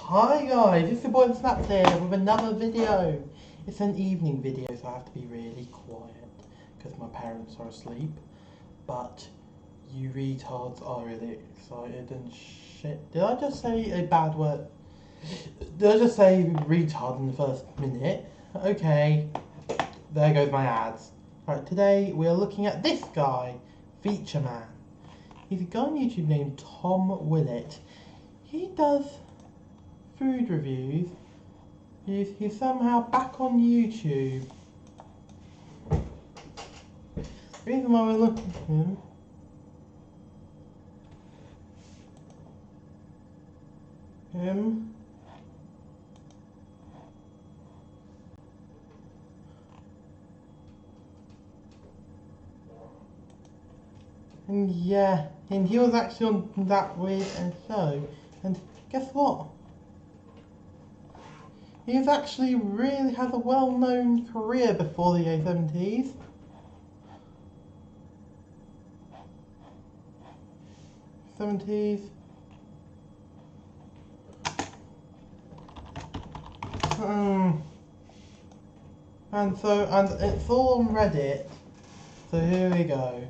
Hi guys, it's your boy Snap here with another video. It's an evening video, so I have to be really quiet because my parents are asleep. But you retards are really excited and shit. Did I just say a bad word? Did I just say retard in the first minute? Okay, there goes my ads. Right, today we are looking at this guy, Feature Man. He's a guy on YouTube named tommyinnit. He does food reviews. He's somehow back on YouTube. The reason why we're looking at him and yeah, and he was actually on that weird show, and guess what? He's actually really has a well-known career before the 70s. And it's all on Reddit. So here we go.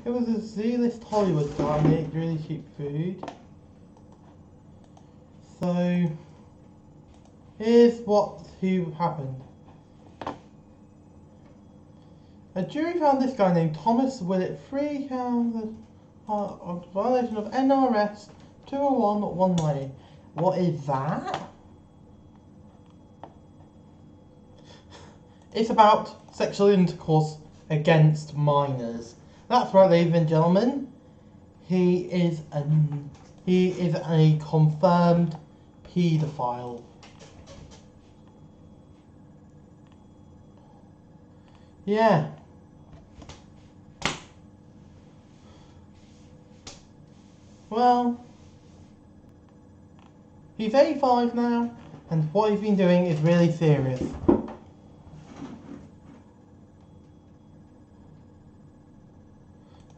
It was a Z-list Hollywood guy and ate really cheap food. So here's who happened. A jury found this guy named tommyinnit 3 counts of violation of NRS 201-190. What is that? It's about sexual intercourse against minors. That's right, ladies and gentlemen. He is a confirmed paedophile. Yeah. Well, he's 85 now, and what he's been doing is really serious.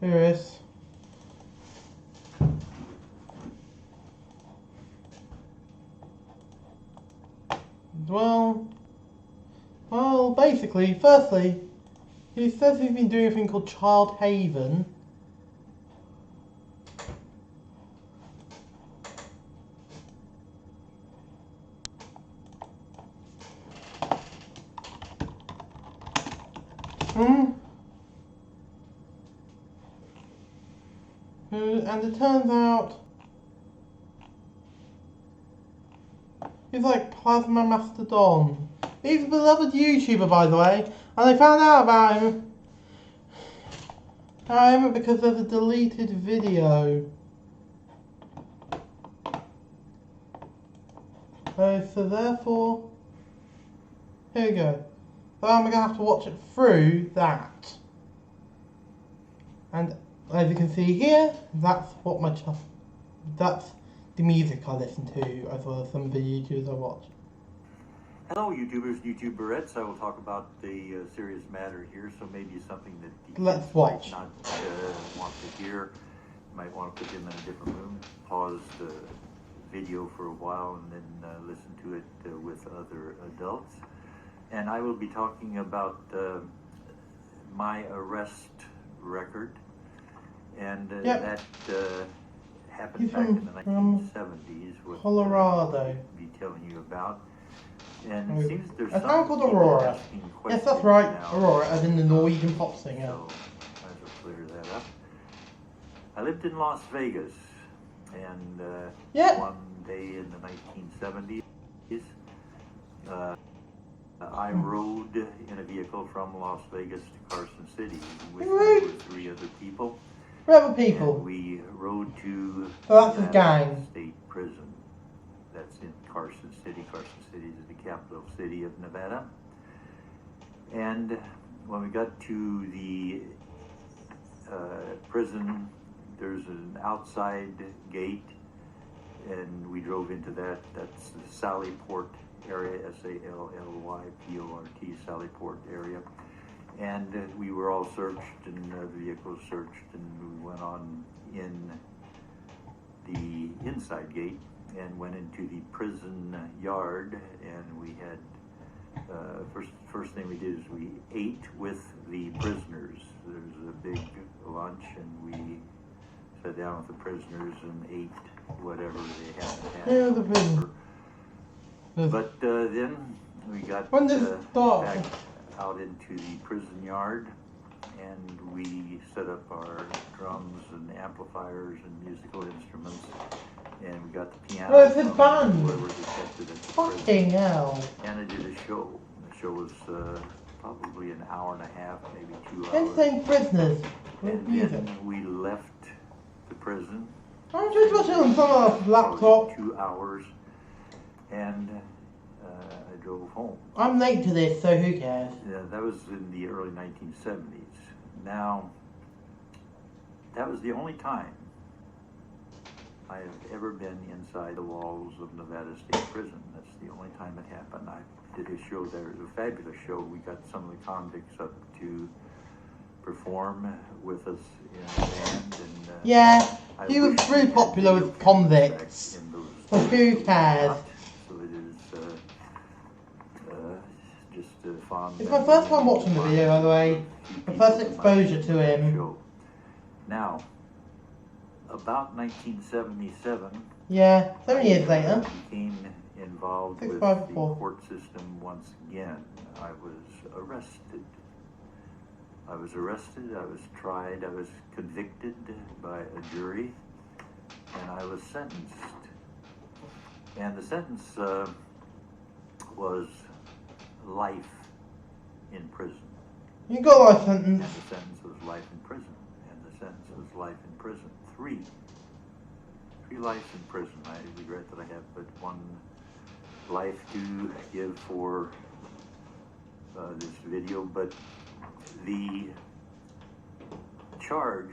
Here it is. Well, basically, firstly, he says he's been doing a thing called Child Haven. And it turns out he's like Plasma Mastodon. He's a beloved YouTuber, by the way, and I found out about him. I remember because there's a deleted video. So therefore, here we go. So I'm gonna have to watch it through that. And as you can see here, that's the music I listen to, as well as some of the YouTubers I watch. Hello YouTubers, YouTuberettes. I will talk about the serious matter here, so maybe something that Let's watch. might not want to hear. You might want to put them in a different room, pause the video for a while, and then listen to it with other adults. And I will be talking about my arrest record. And that happened back in the 1970s. What Colorado. I'll be telling you about. And it seems there's a town called Aurora. Yes, that's right, Aurora, as in the Norwegian pop singer. So, might as well clear that up. I lived in Las Vegas, and one day in the 1970s, I rode in a vehicle from Las Vegas to Carson City with 3 other people. And we rode to the gang. State Prison. That's in Carson City. Carson City is the capital city of Nevada. And when we got to the prison, there's an outside gate, and we drove into that. That's the Sallyport area, S-A-L-L-Y-P-O-R-T, Sallyport area. And we were all searched, and the vehicle was searched, and we went on in the inside gate and went into the prison yard, and we had first thing we did is we ate with the prisoners. There was a big lunch, and we sat down with the prisoners and ate whatever they had. Yeah, the prison. But then we got When did it start? back out into the prison yard, and we set up our drums and amplifiers and musical instruments, and we got the piano. Where's his band? Where we detected at the Fucking prison. hell. And I did a show. The show was probably an hour and a half, maybe 2 hours. Insane prisoners. With And music. then we left the prison. I'm just watching on someone's laptop. Probably 2 hours, and I drove home. I'm late to this, so who cares? Yeah, that was in the early 1970s. Now, that was the only time I have ever been inside the walls of Nevada State Prison. That's the only time it happened. I did a show there. It was a fabulous show. We got some of the convicts up to perform with us in a band. And, Yeah, I he was wish really we had popular video with cameras convicts. back in those So days, who but we cares? not. So it is just fun. It's my first time watching the video, by the way. My first exposure to him. Show. Now, about 1977, Yeah, 7 years later. I became involved with 654. the court system once again. I was arrested. I was tried, I was convicted by a jury, and I was sentenced. And the sentence was life in prison. You got a life And sentence. the sentence was life in prison. And the sentence was life in prison. Three lives in prison. I regret that I have but one life to give for this video, but the charge,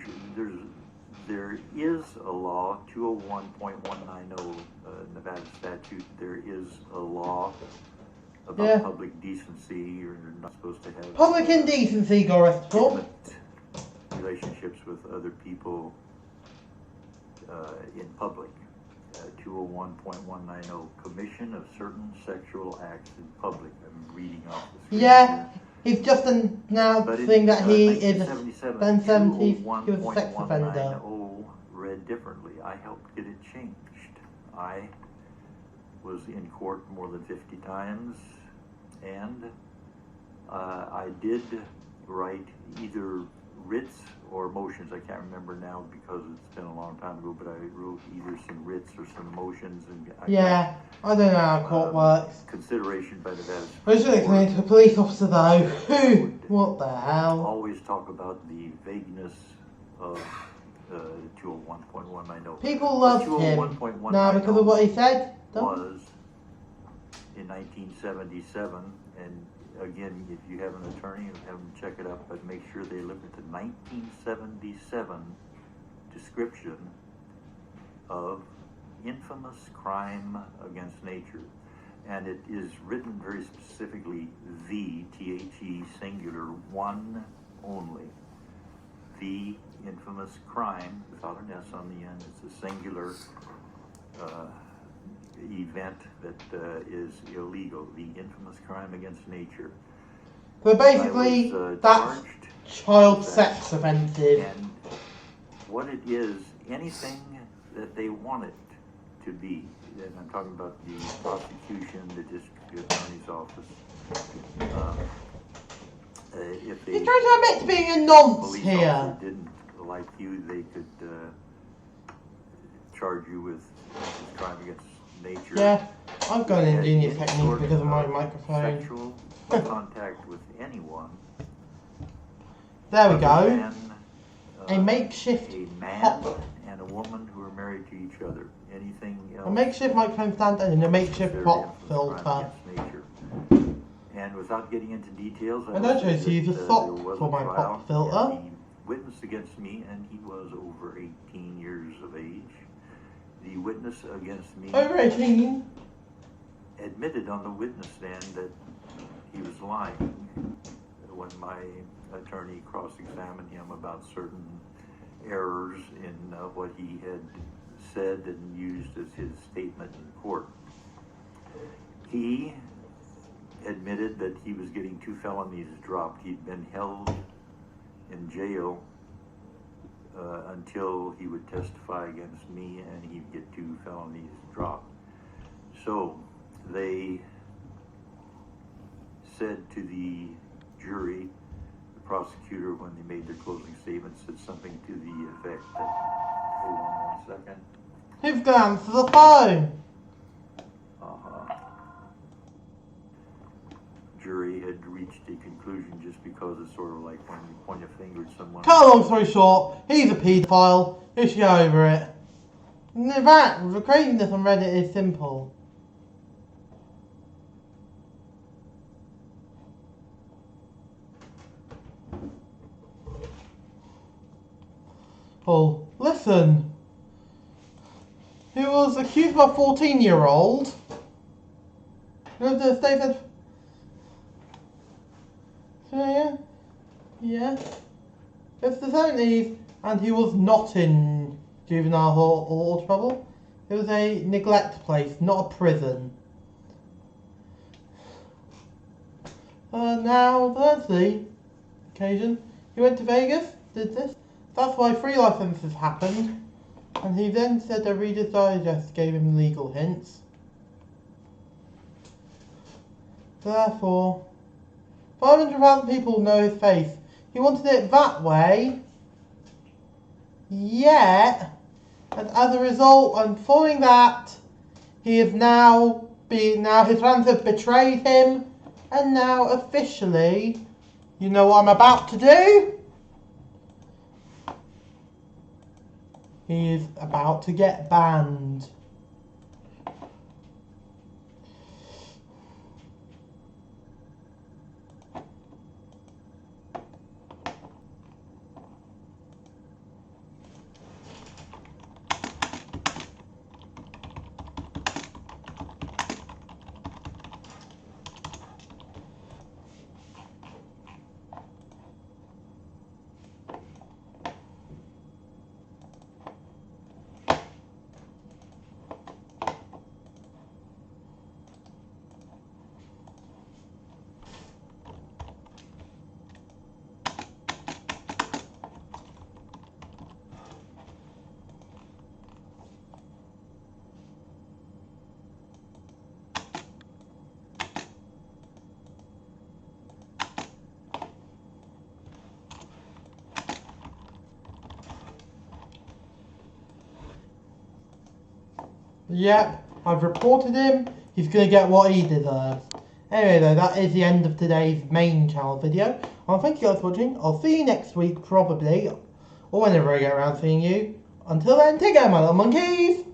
there is a law, 201.190 Nevada statute, there is a law about public decency. You're not supposed to have Public indecency, Gorestful. intimate relationships with other people in public. 201.190, commission of certain sexual acts in public. I'm reading off the screen Yeah, here. he's just announcing that he is a 70s, he was a sex offender. 201.190 read differently. I helped get it changed. I was in court more than 50 times, and I did write either writs or motions. I can't remember now because it's been a long time ago, but I wrote either some writs or some motions, and Yeah, I don't know how court works. consideration by Nevada. I was really coming to a police officer though. Who? What the hell? Always talk about the vagueness of 201.190. People loved him. 201.190 Now because of what he said? was in 1977, and again, if you have an attorney, have them check it up, but make sure they look at the 1977 description of infamous crime against nature. And it is written very specifically, the, T-H-E, singular, one only. The infamous crime, without an S on the end, it's a singular event that is illegal, the infamous crime against nature. So basically, I was, that's charged child with that. sex offensive. And what it is, anything that they want it to be, and I'm talking about the prosecution, the district attorney's office. If they You're trying to admit to being a nonce police here. officer didn't like you, they could charge you with crime against nature. Yeah, I've got an Had ingenious any technique sort because of my of microphone. Sexual contact with anyone. There we other go. than, A makeshift a man pop. and a woman who are married to each other. Anything else? A makeshift microphone stand and a makeshift considered pop infamous crime filter. against nature. And without getting into details, I don't chose to use a there sock was for a my trial, pop filter. and the witness against me, and he was over 18 years of age. The witness against me Over 18. admitted on the witness stand that he was lying when my attorney cross-examined him about certain errors in what he had said and used as his statement in court. He admitted that he was getting 2 felonies dropped. He'd been held in jail until he would testify against me, and he'd get 2 felonies dropped. So they said to the jury, the prosecutor, when they made their closing statement, said something to the effect that, hold on 1 second. Who's going to answer the phone? Jury had reached a conclusion just because it's sort of like when you point a finger at someone. Cut a long story short, he's a paedophile. You should get over it. In fact, the craziness on Reddit is simple. Oh, listen. He was accused by a 14-year-old. The state said. Yeah. It's the 70s, and he was not in juvenile hall trouble. It was a neglect place, not a prison. Now, Thursday occasion, he went to Vegas, did this. That's why 3 licenses happened. And he then said that Reader's Digest gave him legal hints. Therefore, 500,000 people know his face. He wanted it that way. Yet, and as a result, and following that, he is now his fans have betrayed him, and now officially, you know what I'm about to do? He is about to get banned. Yep, I've reported him. He's going to get what he deserves. Anyway though, that is the end of today's main channel video. Thank you guys for watching. I'll see you next week probably, or whenever I get around seeing you. Until then, take care my little monkeys!